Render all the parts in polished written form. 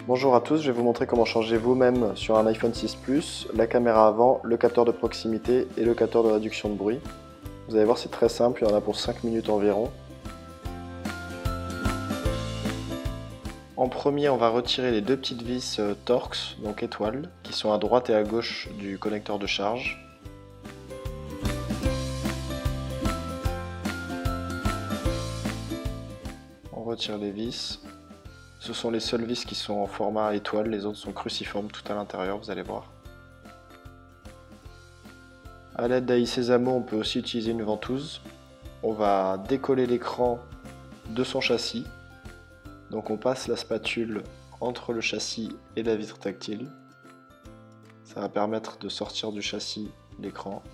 Bonjour à tous, je vais vous montrer comment changer vous-même sur un iPhone 6 Plus la caméra avant, le capteur de proximité et le capteur de réduction de bruit. Vous allez voir, c'est très simple, il y en a pour 5 minutes environ. En premier, on va retirer les deux petites vis Torx, donc étoiles, qui sont à droite et à gauche du connecteur de charge. On retire les vis. Ce sont les seules vis qui sont en format étoile, les autres sont cruciformes tout à l'intérieur, vous allez voir. A l'aide d'Ai Sésamo, on peut aussi utiliser une ventouse. On va décoller l'écran de son châssis. Donc on passe la spatule entre le châssis et la vitre tactile. Ça va permettre de sortir du châssis l'écran.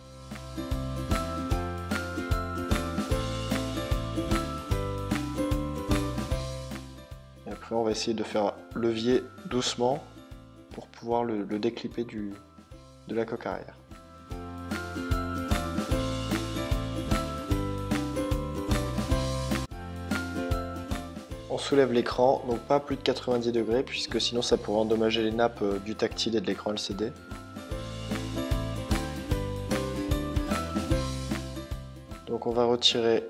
Et après on va essayer de faire levier doucement pour pouvoir le déclipper de la coque arrière. On soulève l'écran, donc pas plus de 90 degrés puisque sinon ça pourrait endommager les nappes du tactile et de l'écran LCD. Donc on va retirer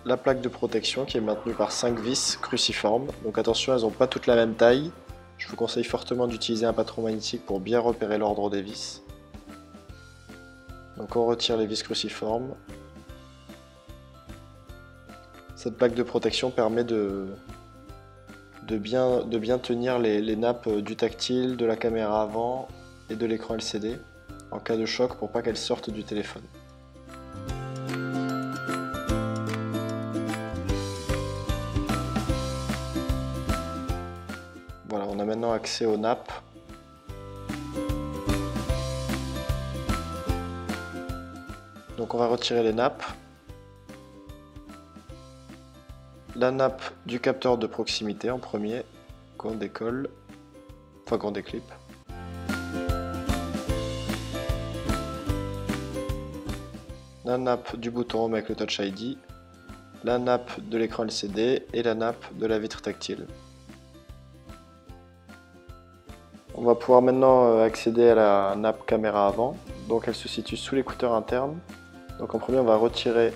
la plaque de protection qui est maintenue par 5 vis cruciformes. Donc attention, elles n'ont pas toutes la même taille. Je vous conseille fortement d'utiliser un patron magnétique pour bien repérer l'ordre des vis. Donc on retire les vis cruciformes. Cette plaque de protection permet de bien tenir les nappes du tactile, de la caméra avant et de l'écran LCD en cas de choc pour pas qu'elles sortent du téléphone. Voilà, on a maintenant accès aux nappes. Donc on va retirer les nappes. La nappe du capteur de proximité en premier, qu'on décolle, enfin qu'on déclipe. La nappe du bouton Home avec le Touch ID, la nappe de l'écran LCD et la nappe de la vitre tactile. On va pouvoir maintenant accéder à la nappe caméra avant, donc elle se situe sous l'écouteur interne. Donc en premier on va retirer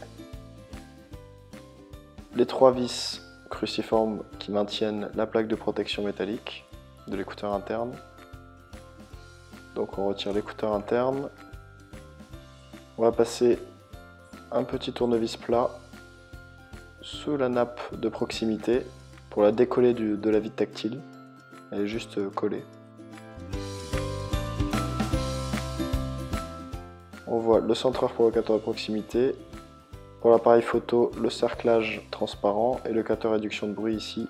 les 3 vis cruciformes qui maintiennent la plaque de protection métallique de l'écouteur interne. Donc on retire l'écouteur interne. On va passer un petit tournevis plat sous la nappe de proximité pour la décoller de la vitre tactile. Elle est juste collée. On voit le centreur pour le capteur de proximité. Pour l'appareil photo, le cerclage transparent et le capteur réduction de bruit ici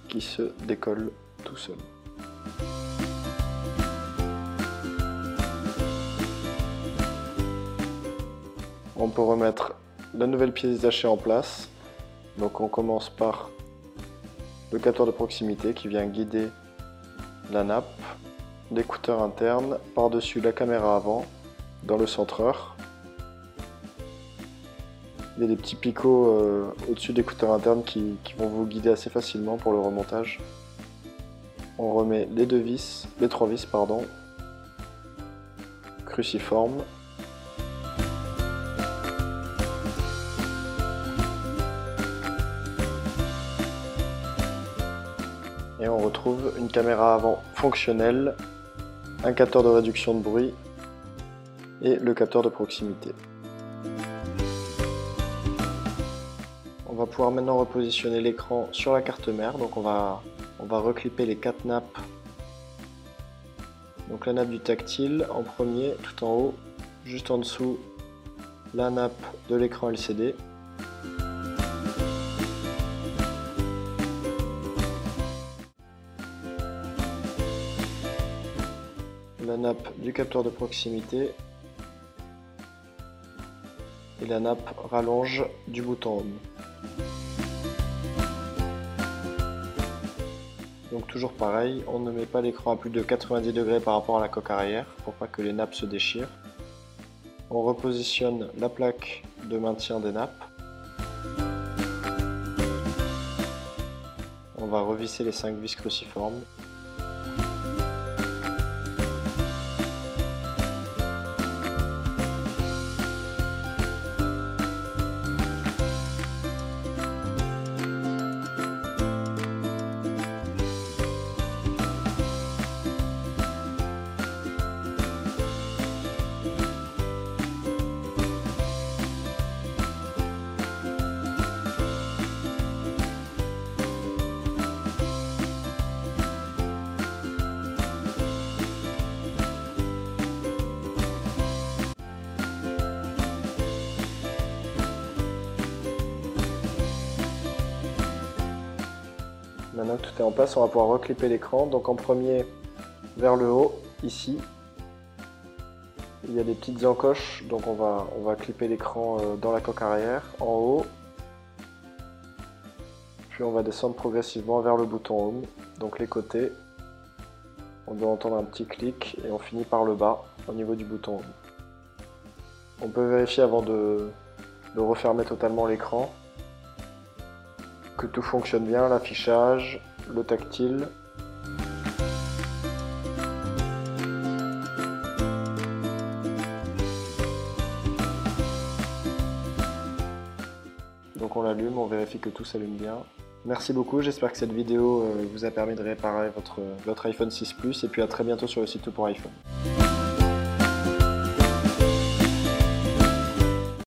qui se décolle tout seul. On peut remettre la nouvelle pièce détachée en place. Donc on commence par le capteur de proximité qui vient guider la nappe, l'écouteur interne, par-dessus la caméra avant, dans le centreur. Il y a des petits picots au-dessus de l'écouteur interne qui vont vous guider assez facilement pour le remontage. On remet les 3 vis, cruciformes. Et on retrouve une caméra avant fonctionnelle, un capteur de réduction de bruit et le capteur de proximité. On va pouvoir maintenant repositionner l'écran sur la carte mère, donc on va reclipper les 4 nappes. Donc la nappe du tactile en premier, tout en haut, juste en dessous la nappe de l'écran LCD. La nappe du capteur de proximité et la nappe rallonge du bouton Home. Donc toujours pareil, on ne met pas l'écran à plus de 90 degrés par rapport à la coque arrière pour pas que les nappes se déchirent. On repositionne la plaque de maintien des nappes. On va revisser les 5 vis cruciformes. Maintenant que tout est en place, on va pouvoir reclipper l'écran. Donc en premier, vers le haut, ici, il y a des petites encoches, donc on va clipper l'écran dans la coque arrière, en haut. Puis on va descendre progressivement vers le bouton Home, donc les côtés. On doit entendre un petit clic et on finit par le bas, au niveau du bouton Home. On peut vérifier avant de refermer totalement l'écran que tout fonctionne bien, l'affichage, le tactile. Donc on l'allume, on vérifie que tout s'allume bien. Merci beaucoup, j'espère que cette vidéo vous a permis de réparer votre iPhone 6 Plus et puis à très bientôt sur le site Tout pour iPhone.